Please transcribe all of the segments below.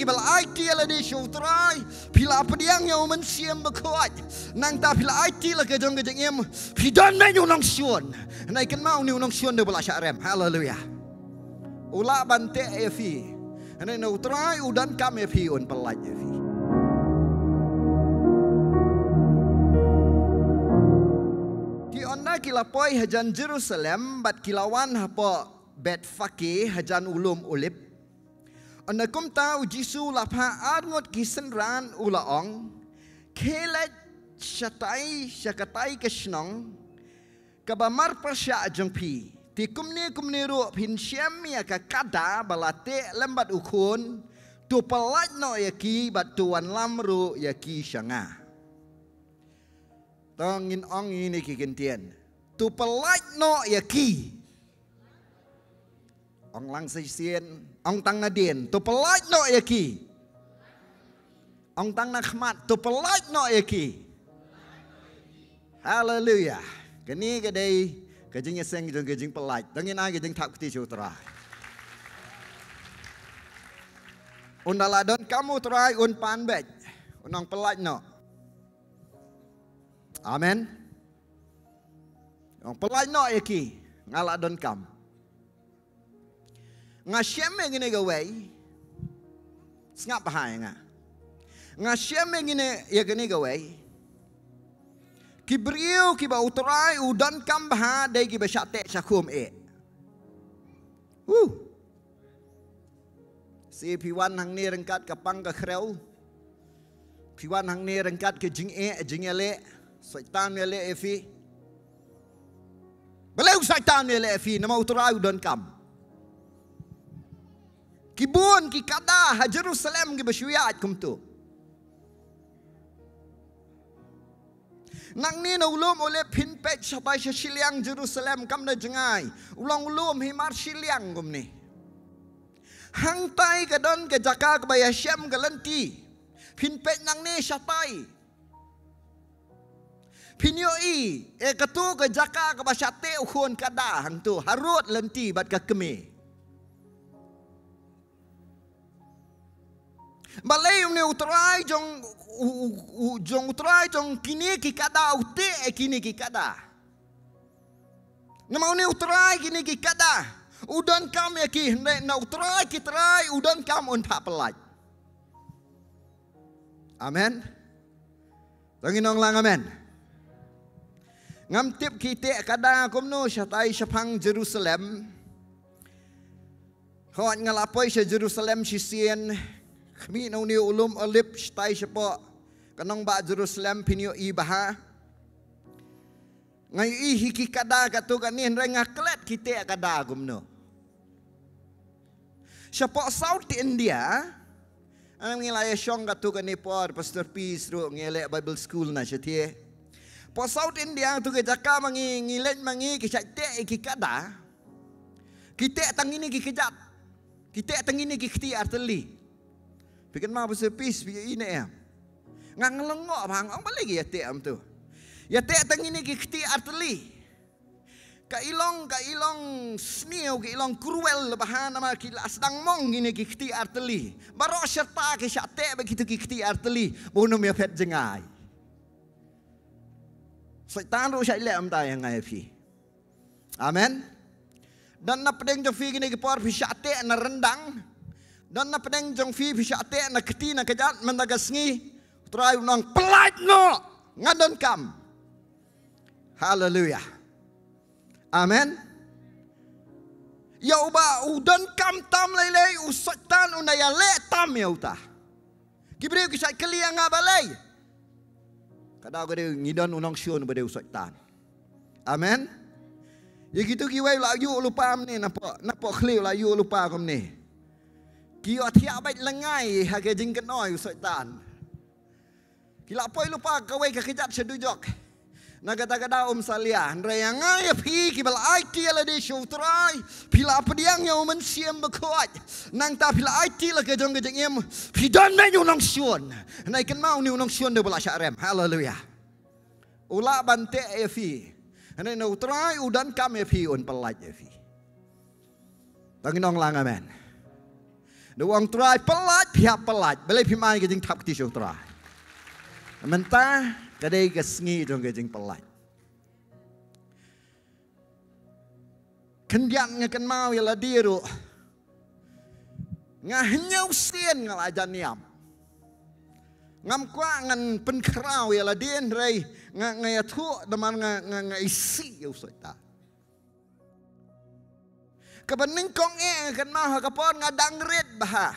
kibal IT la di syutrai pila pediang yang mensiam berkuat nang ta pila IT la ke jong ke jeng pidon menu nong syun naikan mau ni nong syun de bala syarem. Haleluya. Ula bante ya fi ane no utrai udan kam ya fi on pelaj ya fi. Ki onna kilapoi hajan Jerusalem bat kilawan hapo Betfake hajan ulum ulip. Onna kum tau Jisu lapha arngot kisenran ulaong kelet syatai syakatai kesnong kabamar persya jengpi ti kumni ru pin syam ya ka kada balate lembat ukun tu pelaj no yaki bat tuan lamru yaki syanga tongin ong ini kikentian tu pelaj no yaki ong lang sisien ong tang nadien tu pelaj no yaki ong tang nakhmat tu pelaj no yaki. Haleluya. Kini kadai kajing seng jeng kajing pelaj dangin agi jeng tak kuti sutra undaladon kamu try un panbet unang pelaj no. Amen. Ong pelaj no yaki ngaladon kam ngasyem ngene gawai sngap bahaya nga ngasyem ngene ya gene gawai kibriu kiba utrai udan kam baha dai kiba syate syakum si piwan hang ni rengkat kapang ka kreu piwan hang ni rengkat ke jing ele syaitan ele efi beleu syaitan ele efi nama utrai udan kam kibun ki kada ha Jerusalem ki basyuyat kum tu nang ni na ulum oleh pin pet sabai syiliang Jerusalem kam na jengai ulang ulum himar syiliang kum ni hang tai kadon ke jaka ke baya syam galenti pin pet nang ni sabai pinyoi katu ke jaka ke basyate ukun kada hang tu harut lenti bat ka kemi. Balai umne utrai jong utrai jong kini ki kada ute kini ki kada. Nama umne utrai kini ki kada. Udan kam ya ki na utrai ki trai udan kam un pak pelaj. Amen. Tanginong lang amen. Ngam tip kita kada kumno syatai syapang Jerusalem. Hot ngalapoi sa Jerusalem sisien. Kami nau ni ulum olip stai sepo kanong ba Jerusalem pinyo ibaha ngai i hiki kada katu kanin renga klet kita kada gumno sepo South India ang ngilaya syong katu kanipor Pastor Peace ru ngele Bible School na setie po South India tu ke jaka mangi ngilet mangi kisate iki kada kita tangini kikejat kita tangini kikti arteli bikin mah Pastor Peace bikin ini ya ngang ngelengok bang ang balik ya te am tu ya te tang ini kikti arteli ka ilong snew ka ilong cruel bahan nama kila sedang mong ini kikti arteli baro serta ke syate begitu kikti arteli bonum ya pet jengai syaitan ru syai le am ta yang ngai fi. Amen. Dan na pedeng jo fi gini ke por fi syate na rendang dan na pedeng jong fi syate na keti na kejat mendagasngi try nang pelaj no ngadon kam. Haleluya. Amen. Ya uba udan kam tam lele usatan unaya le tam ya uta. Gibreu kisai kelia ngabalai. Kada gede ngidon unang syun bade usatan. Amen. Ya gitu kiwai layu lupa ni napa khliu layu lupa kom ni. Kio tiap baik lengai hake jingkat noi syaitan. Kila poi lupa kawai kekejat sedujok. Nagada-gada salia. Raya ngai pi kibal IT ala di syutrai. Pila pediang yang mensiam berkuat. Nang ta pila IT la ke jong ke jeng pidon menu nong syun. Naikan mau ni nong syun de bala syarem. Haleluya. Ula bante ya fi. Ane no utrai udan kam ya fi un pelaj ya fi. Tanginong lang amen. Doang try pelat pihak pelat. Balai pimai ke jing tap ti show try. Mentah kadai ke sengi dong ke jing pelat. Kendian ngakan mau ya la diru. Ngahnyau sien ngalajan niam. Ngam kwa ngan penkerau ya la dien rei ngaya tu deman ngaisi ya usata. Kebening kong kan mau kapon ngadang red bah.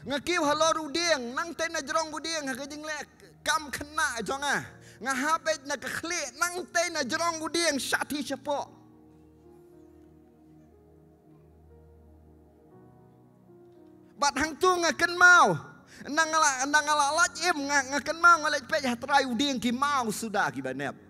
Ngakiu haloru dieng nang tei na jerong budieng hagajing lek kam kena jonga. Ngahabet na kakli nang tei na jerong budieng syati cepo. Bat hang tu ngakan mau. Nang ala lajim ngakan mau ngalaj pej hatrai udieng ki mau sudah ki banep.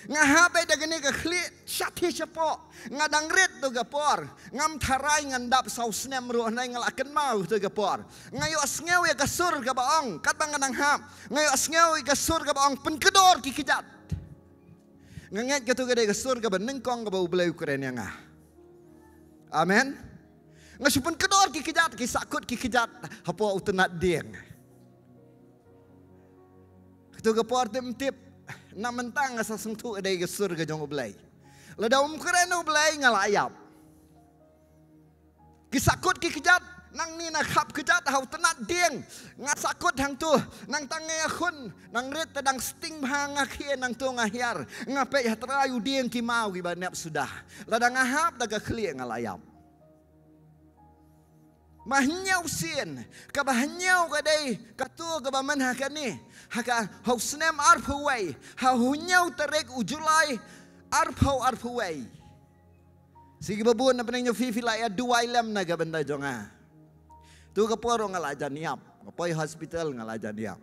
Ngahabe dagani ka khli syati cepo ngadang red tu gapor ngam tharai ngandap sausnem ruh nai ngalaken mau tu gapor ngayo asngeu ya kasur ka baong kat bang ngadang hap ngayo asngeu ya kasur ka baong penkedor ki kijat nganget ka tu gade kasur ka benengkong ka bau beleu keren yang ah. Amen. Ngasupun kedor ki kijat ki sakut ki kijat hapo utenat deng. Tu gapor tip na mentang asa sentuh ada ke surga jong ublay. Lada keren ublay ngalayap. Kisakut ki kejat nang ni nak hap kejat hau tenat ding ngasakut hang tu nang tangai akun nang ret tadang sting hang akhir nang tu ngahiar ngape ya terayu ding ki mau ki banep sudah. Lada ngahap daga kli ngalayap. Mahnyau sien kabahnyau kadai katu kabaman hakani haka hausnem arpuway hahunyau terek ujulai arpuway sige babun na peneng fifi la ya dua ilam na gabanda jonga tu kaporo ngalajan niap ngapoy hospital ngalajan niap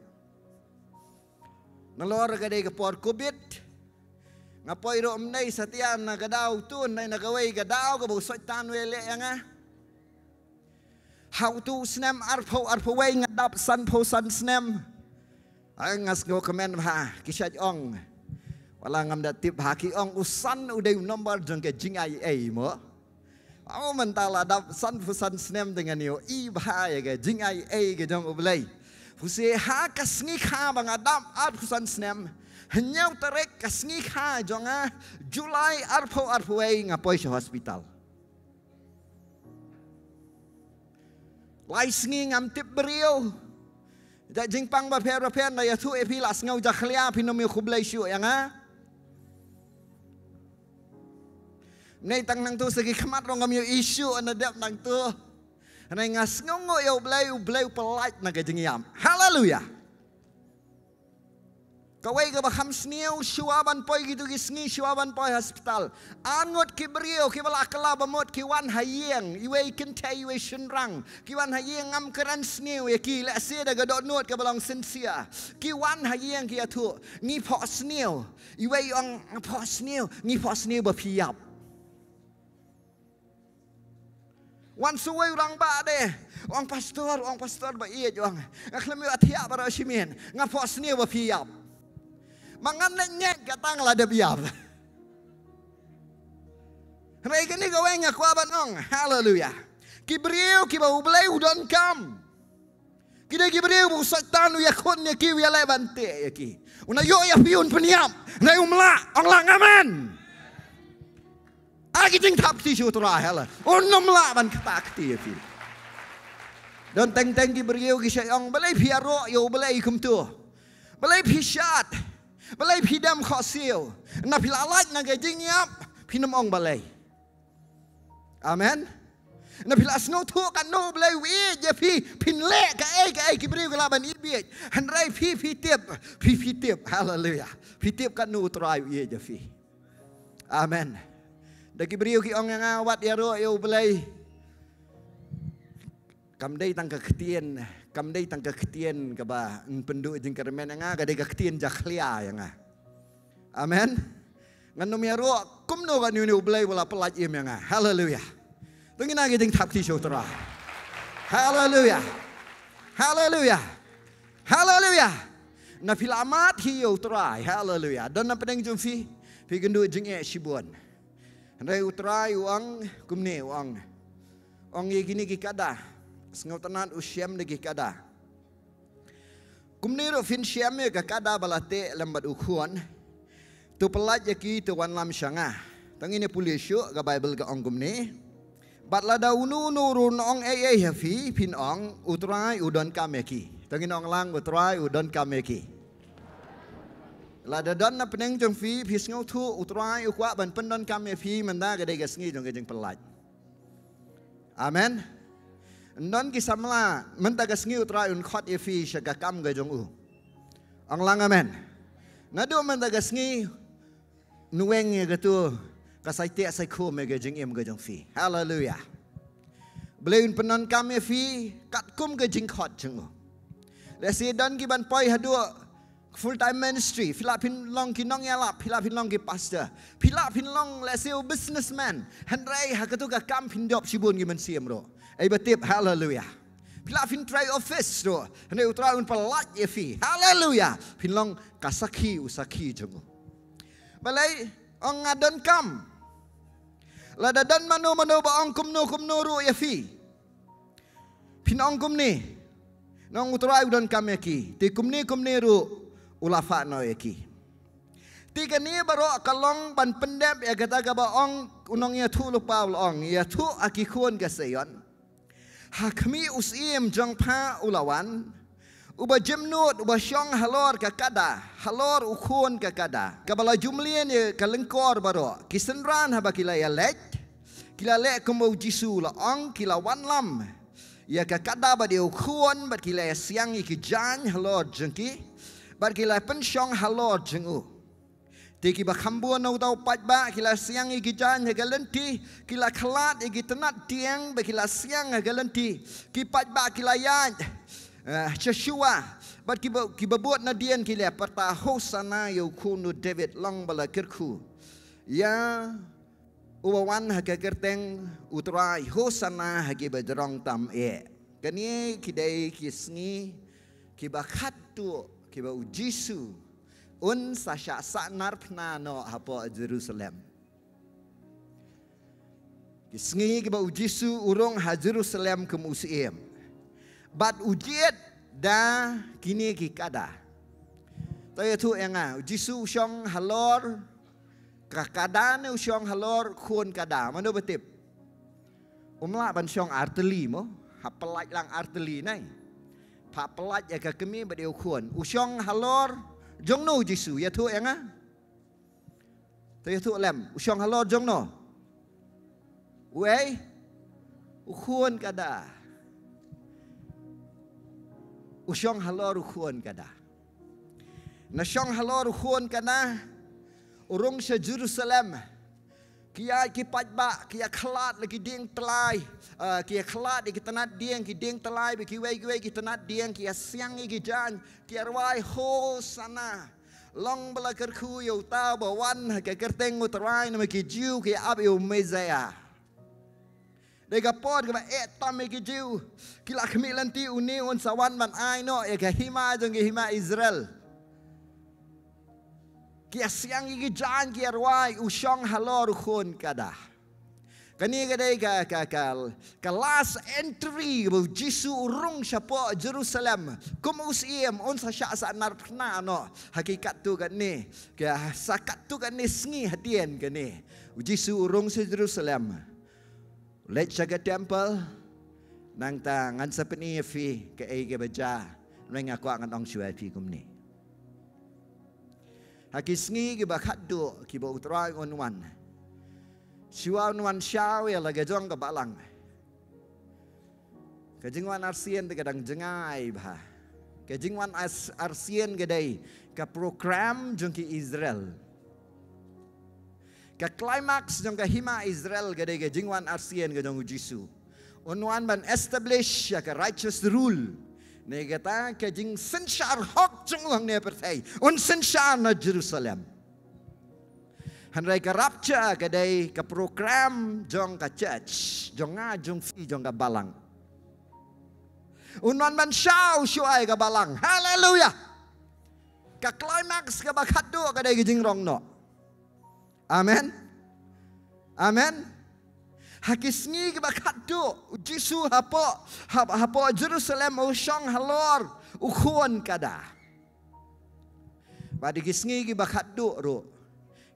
nalor kadai kapor covid ngapoy ro amnay satian na gadaw tun nay nagaway gadaw kabu soitan wele nga. How to snem arpo way ngadap san snem ay ngas go comment ha kisat ong wala ngam datip ha ki ong usan uday nomor jong ke jing ai mo au mentala dap san snem dengan yo i ba ya ke jing ai ke jong ublay fusi ha kasngi kha bang adap arpusan snem henyau terek kasngi kha jonga Julai arpo way ngapoy sa hospital. Lai sengi ngam tip beriau. Dak jingpang ba per na ya tu epi las ngau jakhlia pinom yo khublai shu yang a. Nei tang nang tu segi khamat rong ngam yo isu ana dap nang tu. Nei ngas ngau yo blai pelat na ga jingiam. Haleluya. Kawai ka baham sniu shuaban poi gitu ki sngi shuaban poi hospital. Angot ki brio ki bala kala bamot ki wan hayeng iwe kintai iwe shinrang ki wan hayeng ngam keran sniu ya ki la se da ga dot not ka balang sensia ki wan hayeng ki atu ni pho sniu iwe ong pho sniu ni pho sniu ba phiap. Wan suwe urang ba de ong pastor ba iya jong aklami atia bara shimin ngap pho sniu ba phiap. Mangan nyek katang la de biar. Rai kini gawe ngakwa banong. Hallelujah. Kibriu ki bau blai udon kam. Kida kibriu bu satan ya kon ya ki ya lai bante ya ki. Una yo ya piun peniam. Rai umla ong lang amen. Agi ting tap ti shu tra hala. Onom la ban katak ti ya ki. Don teng kibriu ki sayong balai piaro yo balai kum tu. Balai pishat. Balai pidam khosil na pilalat na gajing yap pinam ong balai. Amen. Na pilas no tu kan no balai wi je pi pinle ka ai kibriu ka laban ibit. Hanrai pi tip. Hallelujah. Pi tip kan no try wi je fi. Amen. Da kibriu ki ong nga wat ya ro yo balai. Kam dai tang ka ketien kam dai tang ka ketien ka ba pendu jing kermen nga ga dai ka ketien jakhlia yang nga. Amen. Nganu mi ro kum no ga ni ublai wala pelaj im yang nga. Hallelujah. Tungin agi jing tap ti shotra. Hallelujah. Hallelujah. Hallelujah. Na filamat hi yo try. Hallelujah. Don na pedeng jumfi pi gendu jing e shibon. Ndai utrai uang kumne uang. ong ye gini gi kada sngau tanan usyam de gi kada kumni ro fin syam ye ka kada balate lambat ukhuan tu pelat ye ki tu wan lam syanga tangine pulisyo ga bible ga ong kumni bat lada unu nurun ong hafi pin ong utrai udon kameki tangine ong lang utrai udon kameki lada don na peneng jong fi pis ngau thu utrai ukwa ban pendon kameki manda ga de ga sngi jong ga jeng pelat amen non ki samla menta ga sngi utrai un khot e fi sha ga kam ga jong u ong lang amen nadu menta ga sngi nueng ye ga tu ka sai te sai kho me ga jeng em ga jong fi hallelujah bleun pendon kameki kat kum ga jeng khot jong u le si don ki ban poi hadu full time ministry Philippine long ki nong yalap Philippine long ki pastor Philippine long let's say businessman handrai hakatu ka kam pin job sibun gi men siam ro ai batip hallelujah Philippine try office ro ne utra un palat ye fi hallelujah pin long kasaki usaki jongo balai ong ngadon kam la dadan mano ba ong kumno ro ye fi pin ong kumni nong utra udon kam ye ki ti kumni ro ulafa no eki tiga ni baro kalong ban pendep ya kata ka ba ong unong ya thu lupa ong ya thu aki khon ga sayon hakmi usim jong pha ulawan uba jemnut uba syong halor ka kada halor ukhon ka kada kabala jumlien ya kalengkor baro kisenran haba kila ya lek kila lek kumo jisu la ong kila wan lam ya ka kada ba de ukhon ba kila siang iki jan halor jengki bar kila pensyong halor jengu tiki ba khambua no tau pat ba kila siang igi jan galenti kila khalat igi tenat tiang ba kila siang galenti ki pat ba kila yan cheshua bar ki ba buat na dian kila parta hosana yo kunu David long bala kirku ya uwan ha kerteng utrai hosana ha ki ba drong tam kani kidai kisni ki ba khatu kiba ujisu un sasha sanar pna no hapo Jerusalem kisngi kiba ujisu urong ha Jerusalem ke museum bat ujiet da kini ki kada tayo tu enga ujisu usyong halor kakada ne usyong halor khon kada mano betip umla ban syong arteli mo hapelai lang arteli nai Pak pelat ya ka kemi ba deu khon usyong halor jong no jisu ya thu enga to ya thu lem usyong halor jong no wei ukhon kada usyong halor ukhon kada na syong halor ukhon kana urung sa Jerusalem kia ki patba kia khalat lagi ding telai kia khalat ki tanat ding ki ding telai ki wei ki tanat ding kia siang ki jan kia rawai ho sana long bala kerku yo ta bawan ka kerteng utrai na ki jiu ki ab yo mezaya dega pod ka tam ki jiu kila khmi lanti uni on sawan man ai no e ka hima jong hima Israel kia siang igi jan kia rawai usyong halor khon kada kani kadai ka last entry bu jisu urung syapo Jerusalem kum usiem on sa sya sa narpna no hakikat tu kan ni ka sakat tu kan ni sngi hadien kan ni jisu urung sa Jerusalem let jaga temple nang ta ngan sapeni fi ka ai ke baca nang aku ngan ong syua fi kum ni hakisngi ki bakaddo ki ba utrai onwan siwa onwan syawe la gajong ka balang kajingwan arsien te kadang jengai ba kajingwan arsien gadai ka program jong ki Israel ka climax jong ka hima Israel gadai kajingwan arsien gadong jisu onwan ban establish ka righteous rule negata kajing sensyar hok jong ne pertai un sensyar na Jerusalem hanrai ka rapcha kadai ka program jong ka church jong fi jong ka balang unon man syau syuai ka balang haleluya ka climax ka bakado kadai kajing rong no amen amen Hakisngi ke bakatu Jisu hapo Jerusalem usong halor ukhuan kada. Badi kisngi ke bakatu ro.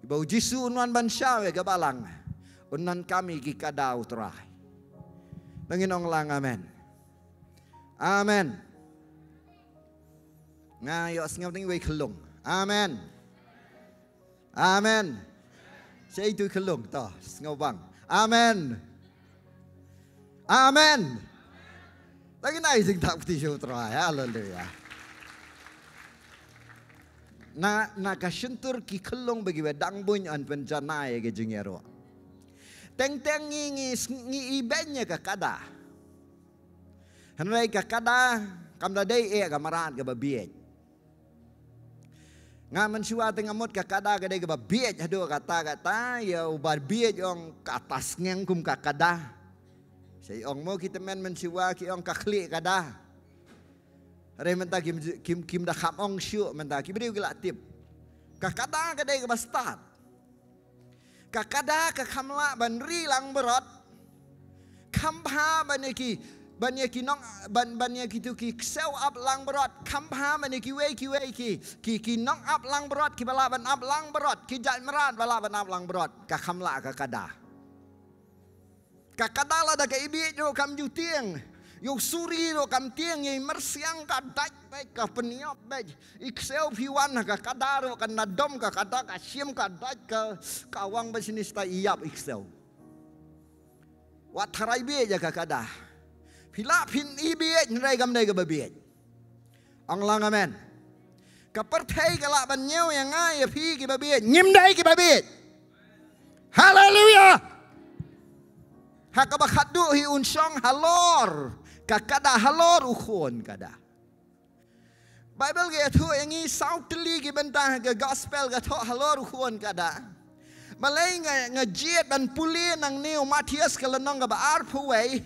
Bau Jisu unan bansyawe ke balang. Unan kami ki kada utrai. Nanginong lang amen. Amen. Ngayo singap ting way kelung. Amen. Amen. Saya itu kelung toh singap bang. Amen. Amen. Lagi naik sing tak putih utrai. Haleluya. Na kasentur ki kelung bagi wedang bunyan penjanai ke jengero. Teng-teng ngi ibenya ka kada. Hanrai ka kada kamda dei kamaran ka babiet. Nga mensuwa tengamot ka kada ka dei ka babiet hado kata ya ubar biet yung katas ngeng kum ka kada. Say ong mo kita men mensuwa ki ong kakli kada. Hare menta kim da khamong syu menta kibriu gila tip. Ka kada ka dei ka bastat. Kakada kakamla banri lang berot kampha baneki nong baneki tu ki sel up lang berot kampha baneki we ki nong up lang berot ki balaban up lang berot ki jat merat balaban up lang berot kakamla kakada la da ka ibi ro kam ju tieng yo suri ro kam tieng ye mersiang ka daj baik ka peniop baik iksel piwan ka kadaro ka nadom ka kada ka sim ka daj ka kawang basinis ta iyap iksel wat harai be ja ka kada pila pin ibi nrai gam dai ka babiet ang lang amen ka perthai ka la ban nyeu yang ngai phi ki babiet nyim dai ki babiet haleluya hakabakadu hi unsong halor kakada halor ukhon kada. Bible ke tu yangi sautli ki bentang ke gospel ke tu halor ukhon kada. Malay ngajiet dan puli nang niu Matius kelenong ke baar puway.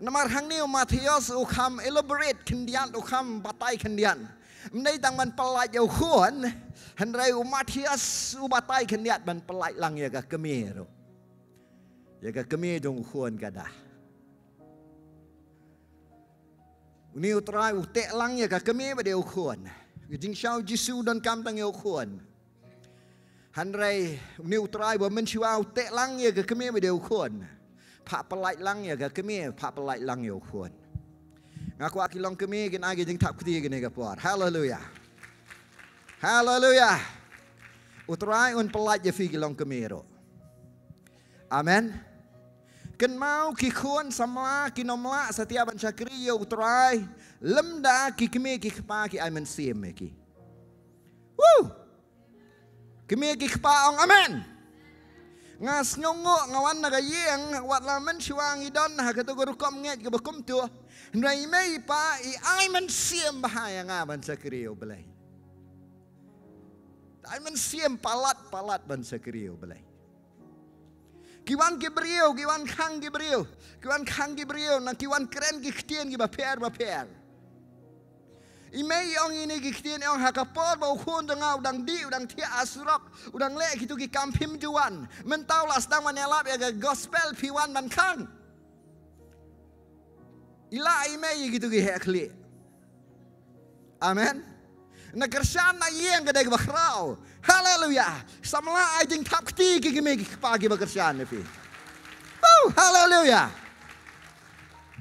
Namar hang niu Matius ukam elaborate kendian ukam batai kendian. Mnei tang man pelaj ukhon. Hendrai Matius ubatai kendiat man pelaj lang ya ke kemiro. Ya ke kemiro dong ukhon kada. Ni utrai utek lang ya ka kami ba de ukhon. Jing shao Jisu don kam tang ukhon. Hanrai ni utrai ba menshua utek lang ya ka kami ba de ukhon. Pha pelai lang ya ka kami pha pelai lang ya ukhon. Ngaku akilong kami gin agi jing tap kti gin ga por. Hallelujah. Hallelujah. Utrai un pelai ya fi gilong kami ro. Amen. Ken mau ki khon samla ki nomla setiap bancakri yo utrai lemda ki kemi ki khpa ki ai men sim ki. Woo! Kemi ki khpa ong amen. Ngas ngongo ngawan naga yeng wat lamen siwang idon ha katuguru kom nget ke bakum tu. Ndai mei pa I ai men sim bahaya nga bancakri yo belai. Ai men sim palat bancakri yo belai. Kiwan Gibriel, kiwan Kang Gibriel, na kiwan keren gikhtien gi baper. Imei ong ini gikhtien ong hakapor ba ukhon danga udang di udang tia asurok udang le gitu gi kampim juan. Mentau las dang manelap ya gospel piwan man Kang. Ila imei gitu gi hekli. Amen. Na kersan na yeng gede bakrau. Haleluya. Samla ajing tap kti ki me pagi bakersan fi. Oh, haleluya.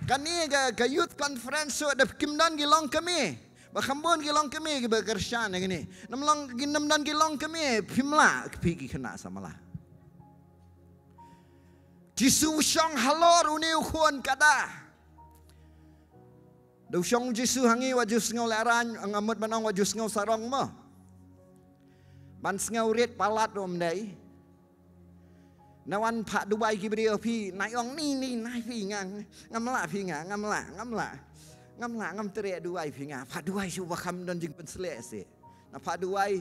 Kani ga youth conference so da kimdan gilong kami. Bakhambon gilong kami ki bakersan ngini. Namlong ginamdan gilong kami pimla pi ki kena samala. Jisu shong halor uni ukhon kada. Dau shong Jisu hangi wajus ngau laran angamut manong wajus ngau sarong mo. Ban ngau ret palat rom dai. Nawan Pak Dubai ki brio pi nai ong ni nai pi ngang ngamla pi ngamla ngam tere Dubai pi nga. Pak Dubai su bakam don jing penselek se. Na Pak Dubai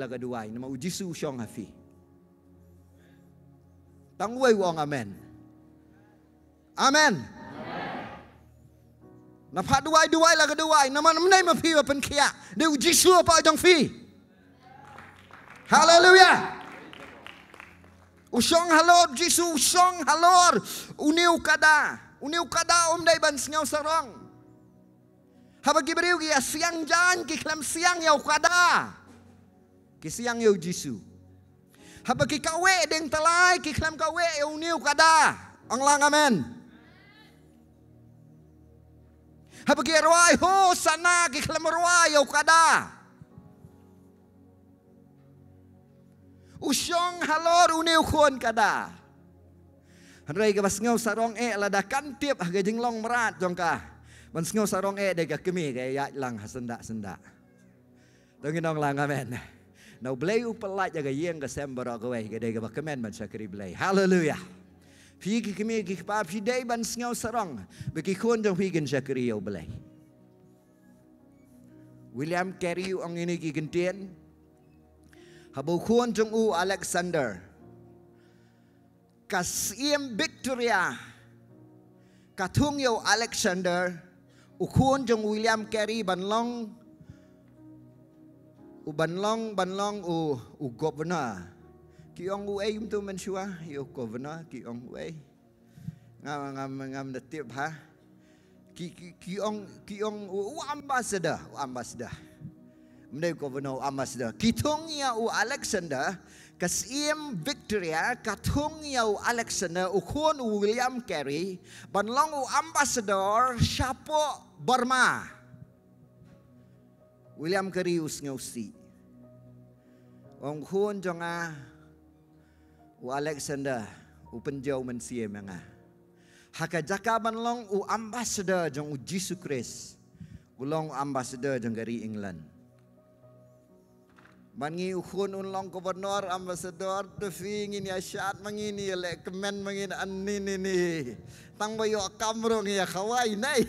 laga Dubai nama Jisu shong hafi. Tang wei wong amen. Amen. Na Pak Dubai laga Dubai nama namnai ma pi pen kia. De Jisu apa jong fi. Haleluya. Usong halor Jisu usong halor uniu kada dai ban sngau sarong. Haba gibriu gi siang jan ki klam siang yau kada. Ki siang yau Jisu. Haba ki kawe deng talai ki klam kawe uniu kada. Ang lang amen. Haba ki ruai ho sana ki klam ruai yau kada. Usong halor uniu khon kada. Rai ka basngau sarong lada kan tiap ha jinglong merat jongka. Basngau sarong de ka kemi ka ya lang hasenda. Dongin lang amen. Now blay upalat jaga yeng ka sembara ka we ka de ka bakamen man sakri blay. Hallelujah. Pi ki kemi ki pa pi dai basngau sarong beki khon jong pi gen sakri yo blay. William Carey ang ini ki gentien. Habu khon jong Alexander. Kasiem Victoria Katung yo Alexander ukun jong William Carey banlong u governor kiong u ay tu mensua yo governor kiong u ay ngam na tip ha kiong u ambassador mne governor ambassador kitung ya u Alexander Kasiem Victoria katung yau Alexander ukun William Carey banlong ambassador Shapo Burma William Carey usngau si ong kun jonga Alexander penjau mensia menga haka jaka banlong ambassador jong Jesus Christ ulong ambassador jong dari England. Mangi ukun unlong gubernur ambassador tefing ini asyat mangini le kemen mangin anini ni tang bayo kamrong ya khawai nai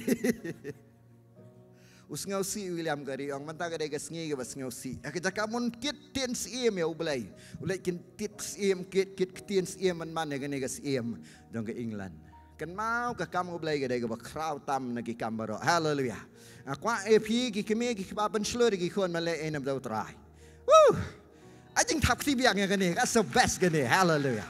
usngau si William Carey ong manta ka dega sngi ka basngau si akita mun kit tin sim ya ublai ulai kin tit sim kit tin sim man ga ne ga sim dong ke England kan mau ka kam ublai ka dega ba crowd tam na ki kambaro. Hallelujah. Akwa ep ki kemi ki ba ban slur ki khon male enam dau trai. Woo! I think tap TV yang gani, that's the best gani. Hallelujah.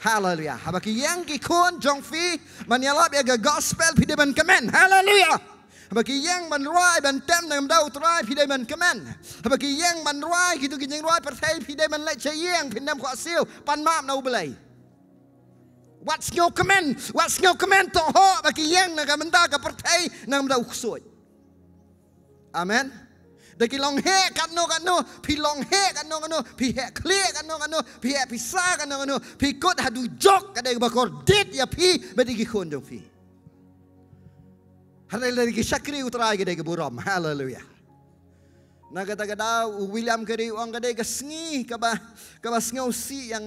Hallelujah. Habaki yang ki kon jong fi manyalap ya gospel pide ban kemen. Hallelujah. Habaki yang man ruai ban tem nam dau trai pide ban kemen. Habaki yang man ruai gitu ki jeng ruai pertai pide ban le chayeng pindam kwa siu pan map na ubelai. What's your command? What's your command to ho baki yang na kamenda ka pertai nam dau kusoi. Amen. Daki long he kano pi long he kano pi he clear kano pi he pisa kano pi kot hadu jok kadai bakor dit ya pi bedigi khondong pi harai lagi sakri utrai kadai ke buram. Hallelujah. Nagata William Carey ang kadai ke sngi kaba sngo si yang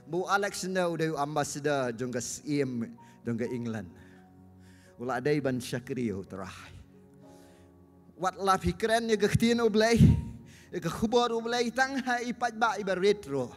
bu Alexander udah ambassador jong ke sim jong ke England ula dai ban sakri utrai wat la fikran ye gaktin oblay ye khubor oblay tang ha ipat ba iba retro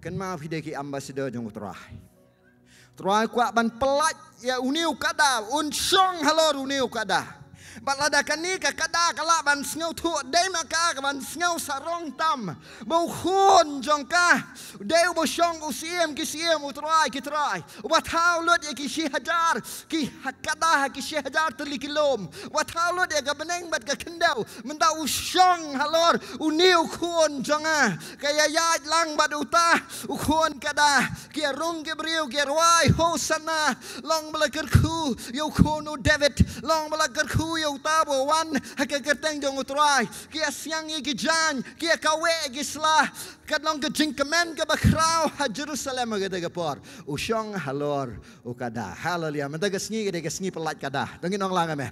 kan ma fide ki ambassador jong trai kwa ban pelat ya uniu kada unsong halor uniu kada balada kani ka kada kala ban snau thu dei maka ban snau sarong tam bo khon jong ka dei bo shong usiem ki siem utrai ki trai wat haulot ye ki shi hajar ki hakada ki shi hajar tuli kilom wat haulot ye ka beneng bat ka kendau menda usong halor uniu khon jonga kaya yaj lang bat uta khon kada ki rung ke briu ki rwai hosana long balakar khu yo khono David long balakar khu yo tabo wan hakakerteng jong utrai kia siang ki jan kia kawe ki sla kadlong ke jingkemen ke bakrau ha Jerusalem ke de por usong halor ukada. Hallelujah. Mentaga sngi ke sngi pelat kada dongin ong lang amen.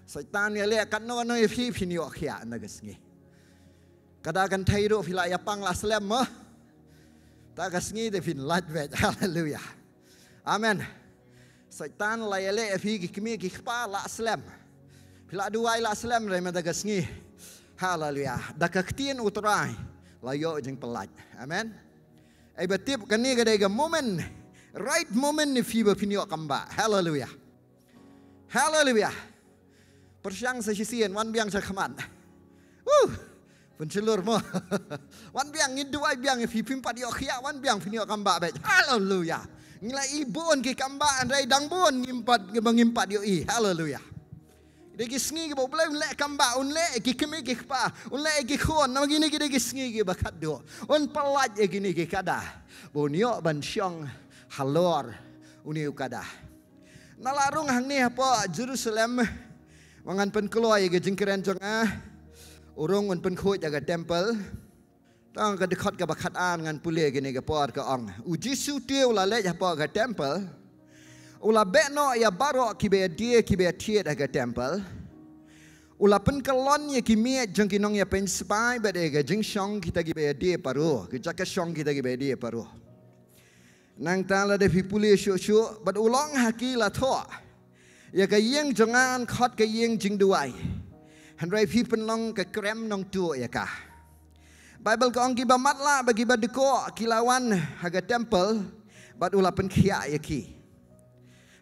Satan ya le kanno no fi pinyo khia na ke sngi kada kan thairo phila ya pang la slem mo ta ke sngi de fin lat vet. Hallelujah. Amen. Satan la ya le fi ki kimi ki pa la slem pila duai la selam re mentaga sngi. Hallelujah. Dakaktin utrai layo jeng pelat. Amen. Ai batip kani gadai moment right moment ni fi bapinyo kamba. Hallelujah. Hallelujah. Persyang sa sisian wan biang sa khaman. Pencelur mo. Wan biang ngidu ai biang fi pimpa dio khia wan biang finio kamba bet. Haleluya. Ngila ibon ki kamba andai dang bon ngimpat dio i. Haleluya. Degi sngi bo blai le kamba un le ki kemi ki pa un le ki khon na gini ki degi sngi ki bakat do. Un palat e gini ki kada. Bo nio ban syong halor uniu kada. Nalarung hang ni apa Jerusalem wangan pen keloi ke jingkeren jong urung un pen khoi jaga temple tang ka dekat ka bakat an ngan pule gini ke por ka ong uji su tiu la le apa ka temple ula bekno ya baro ki be die ki be tiet ka temple ula pen kelon ye ki miet jong ki nong ya pen spai be de ka jing shong kita ki be die paru ki jaka shong kita ki be die paru nang ta la de pi pule shu shu bat ulong haki la tho ya ka yeng jongan khot ka yeng jing duai Handrai pi penlong ke krem nong tu ya kah. Bible ko anggi bamat la bagi badeko kilawan haga temple bad ula pen khia ya ki.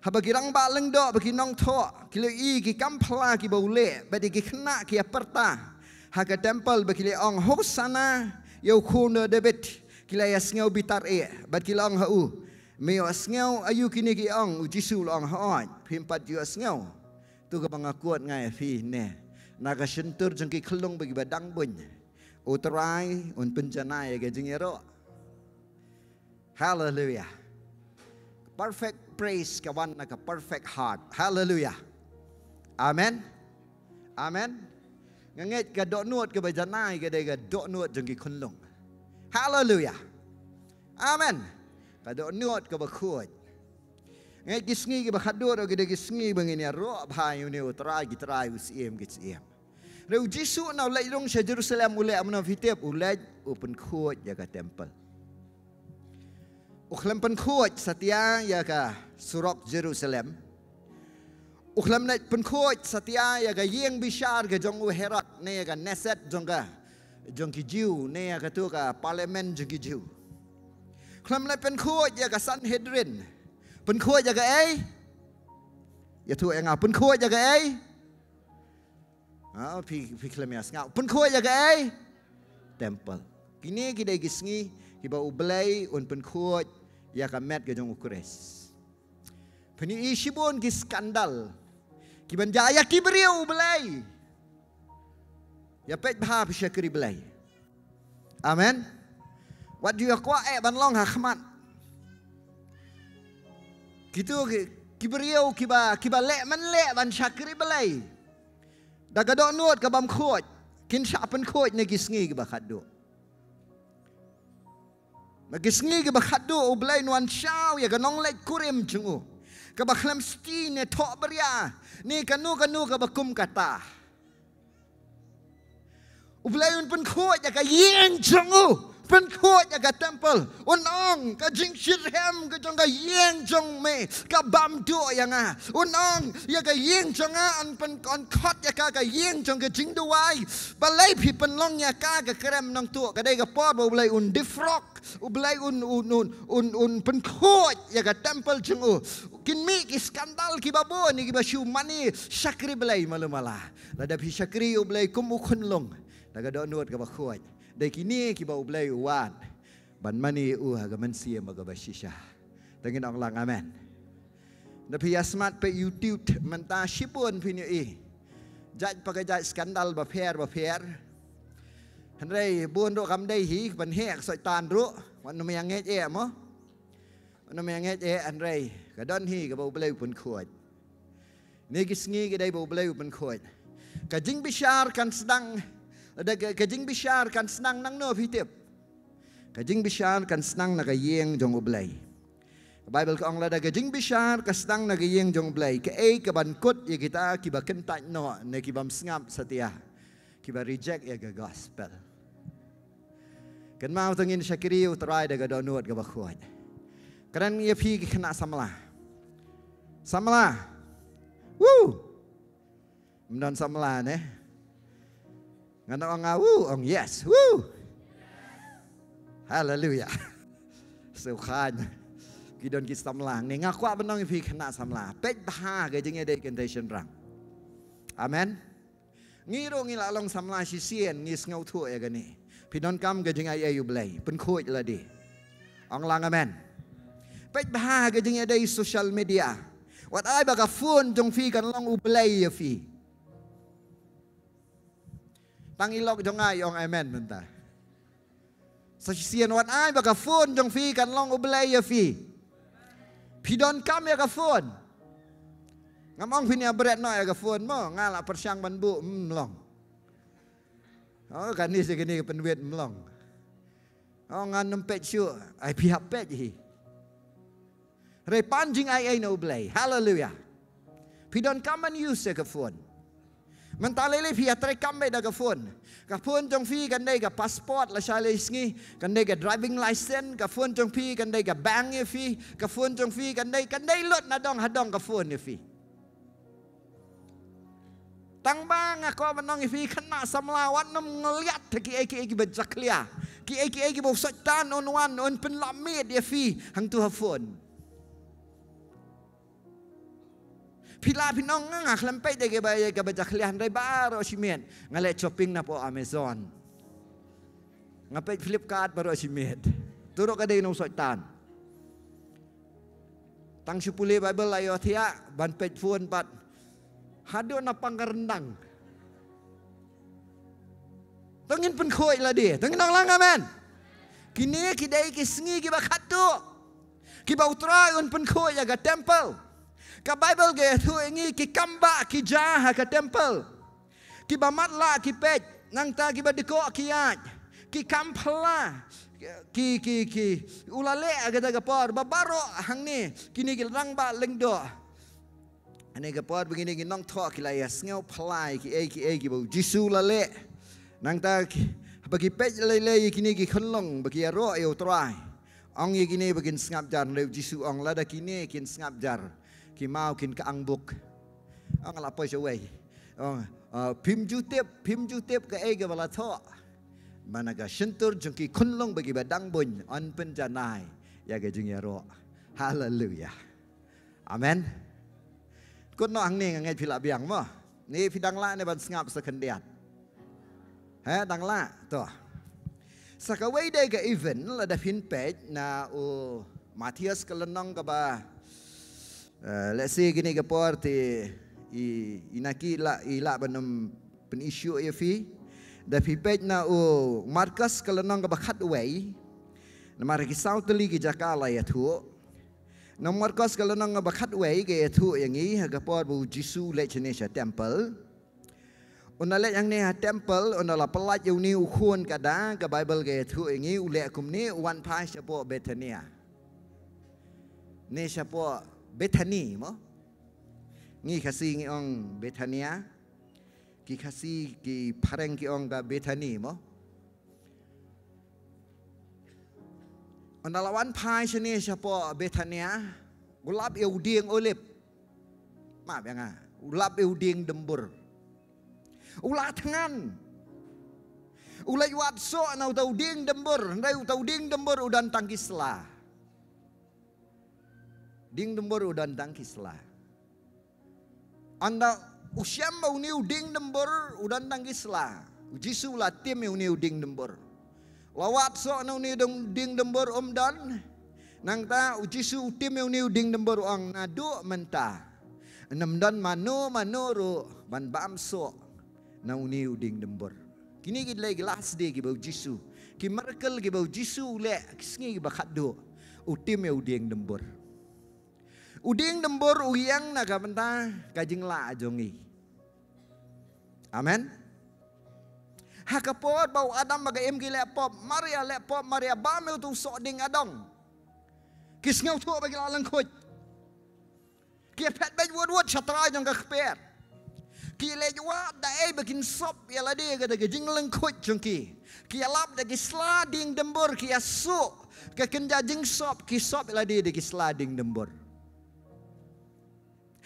Ha bagi rang ba leng do bagi nong tho kilo i ki kampla ki baule badi ki khna ki aperta haga temple bagi le ong hosana yo khuna debit kila ya sngew bitar e bad kilong ha u me sngew ayu kini ki ong ujisu long ha pimpat yo sngew tu ka bangakuat ngai fi ne naga sentur jengki kelung bagi badang bun uterai un penjanai ke jengero. Hallelujah. Perfect praise kawan naga perfect heart. Hallelujah. Amen. Amen. Nganget ka dok nuot ke bajanai ke dega dok nuot jengki kelung. Hallelujah. Amen. Ka dok nuot ke bakut. Ngai kisngi ki bakhadur ke de kisngi bangini ro bhai uni utrai gitrai usiem gitsiem. Reu Jisu na ulai long sa Jerusalem ulai amna vitep ulai open khot ya ka temple. Ukhlam pen khot satya ya ka surok Jerusalem. Ukhlam na pen khot satya ya ka yeng bishar ke jong u Herod ne ka Neset jong ka jong ki Jew ne ka tu ka parliament jong ki Jew. Ukhlam na pen khot ya ka Sanhedrin. Pen khoi jaga ai ya tu enga pen khoi jaga ai pi klemias ngau pen khoi jaga ai temple kini kita gisngi kiba ublai un pen khoi ya ka met ke jong ukres pani isibon ki skandal kiban jaya kibriu ublai ya pet bha pi syakri blai amen wat dia kwa ban long ha khmat gitu kiberiau kiba le man le ban syakri belai daga dok nuot ka bam khot kin syapen khot ne gisngi kiba khaddo ma gisngi kiba khaddo ublai nuan syau ya ganong le kurim jungu ka ba khlam sti ne tho beria ni kanu ka bakum kata ublai un pen khot ya ka yeng jungu pen khot ya ka temple unong ka jing shirhem ka jong ka yeng jong me ka bam do ya nga unong ya ka yeng jong an pen kon khot ya ka yeng jong ka jing duai balai pi pen long ya ka krem nong tu ka dai ka pot ulai un defrock ulai un pen khot ya ka temple jong u kin mi ki skandal ki babo ni ki bashu mani syakri balai malumala lada pi syakri ulai kum ukun long daga do nuot ka ba khot dai kini ki bau blai uwan ban mani ha gaman sia maga basisha tangin ong lang amen na pi asmat pe YouTube menta shipun pini jaj pakai jaj skandal ba pher handai bun ro kam dai hi ban hek soi tan ro wan me yang nge mo wan me yang nge andrai ka don hi ka bau blai pun khot ni gisngi ke dai bau blai pun khot ka jing bishar kan sedang ada kajing bishar kan senang nang no hitip. Kajing bishar kan senang na kayeng jong ublay. Bible ko ang lada kajing bishar ka senang na kayeng jong ublay. Ka ay kabankot ya kita kiba kentat no na kibam sngap satia. Kiba reject ya ka gospel. Kan mau tangin syakiri utray daga donut ka bakhot. Karan ya pi kena samla. Samla. Woo. Mendon samla ne. Ngana ong ong yes, woo, hallelujah, sukhan, kidon kis samlang, ni ngakwa benong ifi kena samlang, pet bah ke jengnya dek condition rang, amen, ngiro ngila long samla si sien ngis ngau thu ya gani pidon kam ga jing ai ayu blai pen khoi la di ong lang amen pet bah ga jing ai social media wat ai ba ka phone jong fi kan long u blai ya fi tang ilok jong ai ong amen benta sa sien wat ai ba ka phone jong fi kan long u blai ya fi pidon kam ya ka phone ngamong pinia berat no ya ka phone mo ngala persyang ban bu mlong oh kan ni segini penwet mlong oh ngan nempet syu ai pihak pet hi re panjing ai no blai hallelujah pidon kaman use ka phone mentalele pihak tre kambe da ka phone jong fi kan dai ka passport la sale sngi kan dai ka driving license ka phone jong fi kan dai ka bank e fi ka phone jong fi kan dai lot na dong hadong ka phone e fi tang bang ako manong ifi kena samlawat nom ngeliat ki bajaklia ki bau setan on wan on penlamid ya fi hang tu hafon pila pinong ngak lempet de ke bajaklia ndai baro simen ngale shopping na po Amazon ngapet Flipkart baro simen turuk ka de no setan tang supule Bible ayo thia ban pet phone pat hado na pangarendang. Tengin pen khoi la dia. Tengin nang lang amen. Kini kidai kisngi ki bakatu. Ki ba utrai un pen khoi ya ga temple. Ka Bible ge thu ngi ki kamba ki jah ka temple. Ki ba matla ki pet nang ta ki ba deko ki aj. Ki kampala ki ulale aga ga por babaro hang ni kini ki rang ba lengdo. Ane kapor begini nong thok kilaya ngau phalai ki bau jisu lale nang ta bagi pej lele kini ki khonlong bagi ro eu trai ong ye kini begin ngap jar le jisu ong lada kini kin ngap jar ki mau kin ka angbuk ong la poi sewai ong phim jutep ka ga bala tho managa sentur jengki khonlong bagi badang bun on penjanai ya ga jing ya ro haleluya amen kut no ang ni ngai phila biang mo ni phidang la ne ban ngap sekendiat dang la to sakawai de ga event la da phin page na o Matthias kalenong ka ba let's say gini ga porti inaki la banam pen issue ya fi da phi page na o Marcus kalenong ka ba khatway na mari ki sauteli ki jakala ya thu nomor kos kalau nang bakat way ke tu yang ini hagapor bu Jisu le Indonesia temple. Unale yang ni temple unala pelat yang ni ukun kada ke Bible ke tu yang ini ule kum ni one pai siapa Bethania. Ni siapa Bethany mo? Ni kasih ni orang Bethania. Ki kasih ki pareng ki orang ke Bethany mo? Onalawan pai sini siapa Bethania ulap euding olip maaf ya nga ulap euding dembur ulah tangan ulah yuat so nau tau ding dembur ndai tau ding dembur udan tangkislah ding dembur udan tangkislah anda usiam mau ni uding dembur udan tangkislah Jisu lah tim ni uding dembur lawat so nau ni ding dembur dan nang ta Jisu tim ni ding dembur ong nadu menta enam dan mano ro ban bam so nau ni ding dembur kini gid lagi last day ki bau Jisu ki miracle ki bau Jisu le kisngi ba khaddo utim ding dembur uding dembur uyang naga menta kajing la ajongi amen. Hakapot bau Adam bagai em gile pop Maria ba meu tu so ding adong kis ngau tu bagi lalang khoj ki pet bej wod chatra jong ka khper ki le jwa da e begin sop ya la de ga jing lang khoj jong ki lap da ki sliding dembur ki asu ka kenja jing sop ki sop la de ki sliding dembur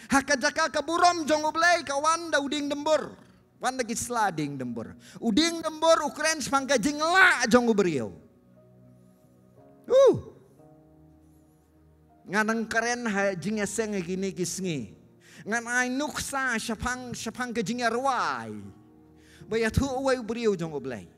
hakajaka ka burom jong ublai kawan da uding dembur wan lagi sliding dembur. Uding dembur Ukraine semangka jingla jong uberiau. Nganang keren ha jingya seng gini kisngi. Ngan ai nuksa syapang ke jingya ruai. Baya tu away beriu jong oblay.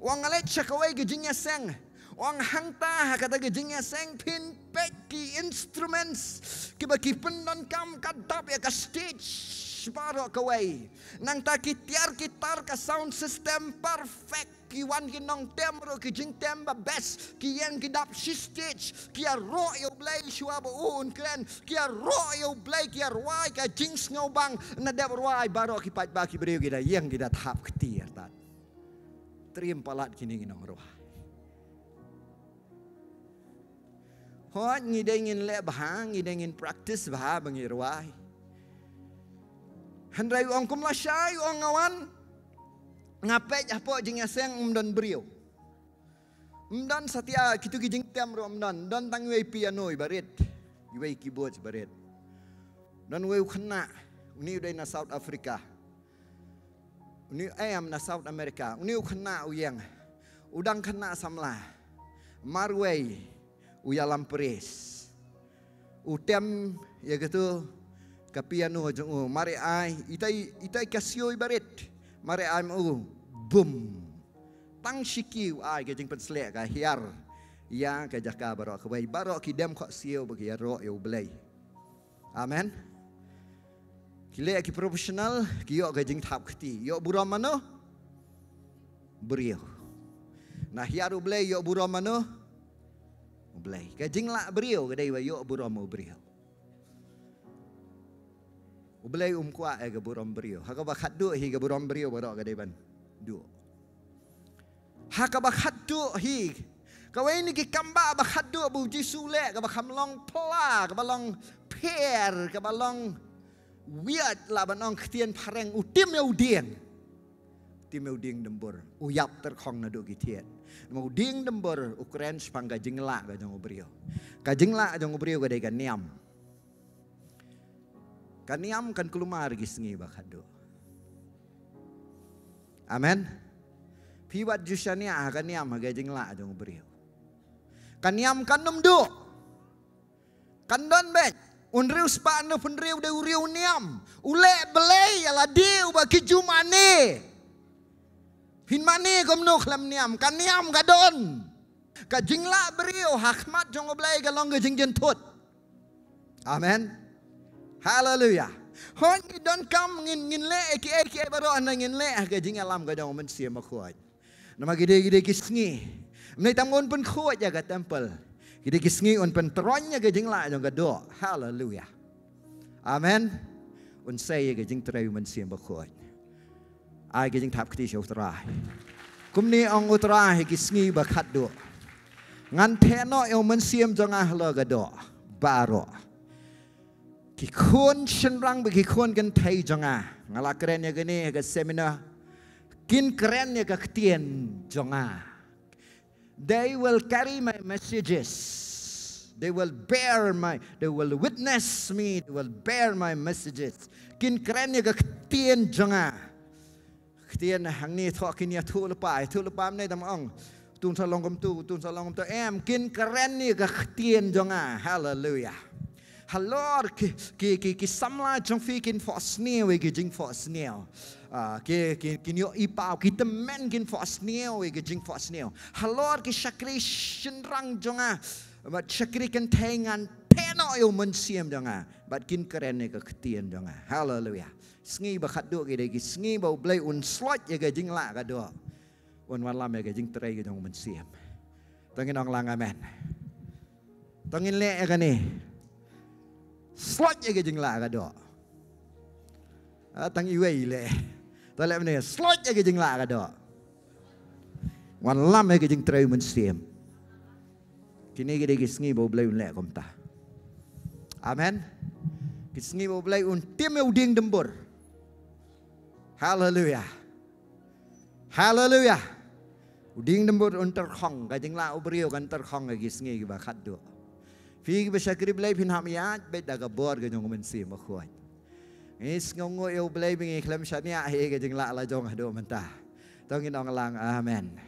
Wang alet cakaway gejingnya seng. Wang hangta kata gejingnya seng pin peki instruments kibaki pendon kam kadap ya ka stage baro kaway. Nang ta kitiar gitar ka sound system perfect ki wan ki nong tem ro ki jing tem ba best ki yang ki dap stage ki ro yo blay shua ba un kren ki ro yo blay ki rwai ka jing ngau bang na dep rwai baro ki pat ba ki beriu ki da yang ki da thap ketiar tat. Trim palat kini nong rwai. Hot ngidengin le bah ngidengin practice bah bangirwai. Handai ong kum la syai ong ngawan ngapet apa jing aseng umdan beriu. Umdan satia kitu ki jing tem ro umdan dan tang wei piano ibarit. Wei keyboard ibarit. Dan wei khna uni udai na South Africa. Uni ayam na South America. Uni khna uyang. Udang khna samla. Marwei uyalam peris. Utem ya gitu ka piano jong mari ai itai kasio ibarit. Mari ai mu boom. Tang shikiu ai ke jing penslek ka hiar. Ya ka jaka baro ka bai baro ki dem kho sio bagi ro yo blai. Amen. Kile ki profesional ki yo ka jing thap khti. Yo buram mano beriu. Nah hiaru blai yo buram mano blai. Kajing la beriu kadai wa yo buram beriu. Ublay kwa ga buram beriu. Haka ba khaddu hi ga buram beriu baro kadai ban. Du. Haka ba khaddu hi. Kawai ni ki kamba ba khaddu bu jisule ka ba khamlong pla ka ba long per ka ba long weird la banong khtian phareng utim ya udien. Tim ya uding dembur. Uyap terkhong na do gitiet. Mau ding dembur Ukraine spang ka jingla ka jong beriu. Ka jingla jong beriu kadai ka niam. Kaniam kan kelumar gisngi bakado. Amen. Piwat jusania kaniam hagajing la jong beriu. Kaniam kan numdu. Kandon bet. Unriu spa no punriu de uriu niam. Ule belai ala diu baki jumane. Hin mani gomno khlam niam. Kaniam kadon. Kajing la beriu hakmat jong belai galong gajing jentut. Amen. Hallelujah. Hon don kam ngin le eki baro ana ngin le ga jing alam ga dong men sia ma khoi. Nama gide kisngi. Mnai tamgon pun khoi ya ga temple. Gide kisngi on pen tronya ga jing la jong ga do. Hallelujah. Amen. Un say ga jing trai men sia ma khoi. Ai ga jing thap kti shau trai. Kumni ong utrai kisngi ba khat do. Ngan theno eu men siam jong a lo ga do. Baro. Kikun senrang bagi kikun kan thai jonga ngala keren ya gini ke seminar kin keren ya ke ketien jonga. They will carry my messages. They will witness me. They will bear my messages. Kin keren ya ke ketien jonga. Ketien hang ni thok kin ya thu lepai mne damong. Tun salong kom tu em kin keren ya ke ketien jonga. Hallelujah. Halor ki samla jong fi kin for snail we jing for snail. Kin yo ipau ki temen kin for snail we jing for snail. Halor ki shakri shinrang jonga. But shakri kan tengan teno yo men siam jonga. But kin keren ne ka ketien jonga. Hallelujah. Sngi ba khaddu ki de ki sngi ba blai un slot ye ga jing la ka do. Un wan lam ye ga jing trai ga jong men siam. Tangin ong lang amen. Tangin le ka ni. Slot ye jing la ka do. Tang iwe le. Ta le ne slot ye jing la ka do. Wan lam ye jing trai men siam. Kini ge gisngi bo blai un le kom ta. Amen. Gisngi bo blai un tim eu ding dembur. Hallelujah. Hallelujah. Uding dembur un terkhong ka jing la ubrio kan terkhong ge gisngi ba khat do. Fi ba shakri blai phin ham ya bet da ga bor ga jong men si ma khoi. Is ngongo eu blai bingi klam shania he ga jing la jong do menta. Tong in ong lang amen.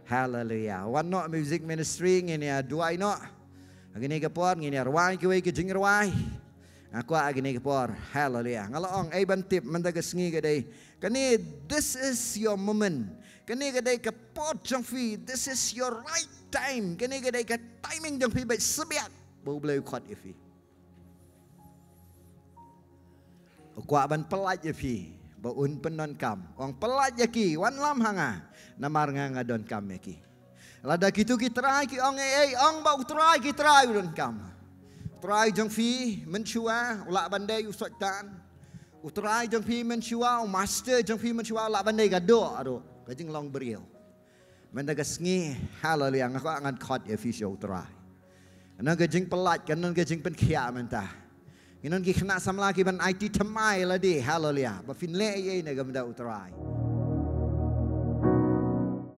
Hallelujah. One not music ministry ngini dua no. Agini ga por ngini arwai ki we ga jing arwai. Aku agini ga por. Hallelujah. Ngalong ai ban tip men da ga sngi ga dai Kani, this is your moment. Kani kadai ka pot jong fi, this is your right time. Kani kadai ka timing jong fi baik sebiak. Bau boleh kuat ifi. Kuat ban pelat ifi. Bau un penon kam. Wang pelat yaki, wan lam hanga. Namar nga don kam yaki. Lada kitu ki try ki ong ong bau try ki try don kam. Try jong fi menchua ulak bandai usot tan. Utrai jeng pi menchua, master jeng pi menchua lak bandai gado ado, kajing long beriau. Mendaga sengi haleluya ngako angan kot ya fi show utrai. Anan kajing pelat, kanan kajing penkia mentah. Inon ki kena sam lagi ban IT temai ladi haleluya. Ba fin le ye ne gamda utrai.